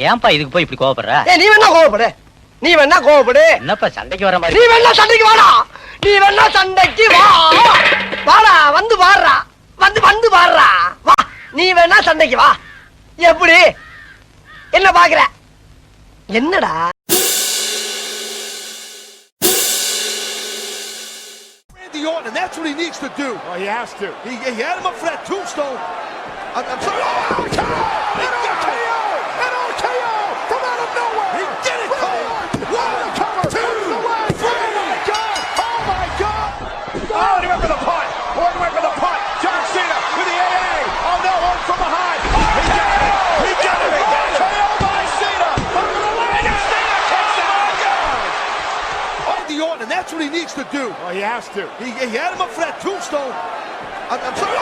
ஏன்பா இதுக்கு போய் இப்படி கோவப்படுற? நீ வேணா கோவப்படு, நீ வேணா கோவப்படு. என்னப்பா சண்டைக்கு வர மாதிரி? நீ வேணா சண்டைக்கு வாடா, நீ வேணா சண்டைக்கு வா. வாடா, வந்து பாடுறா, வந்து பாடுறா, வா. நீ வேணா சண்டைக்கு வா. எப்படி என்ன பாக்குற? என்னடா and that's what he needs to do. Oh, he has to. He had him up for that tombstone. I'm sorry. Oh, RKO! An RKO from out of nowhere. He did it, Cole. 1, 2, 3. Oh, my God. Oh, my God. Oh, he went for the punt. Boyd went for the punt. John Cena with the AA. Oh, no, on from behind. He got it. He got it. RKO by Cena. Over the line, and Cena kicks out. Randy Orton, and that's what he needs to do. Oh, he has to. He had him up for that tombstone. I'm sorry.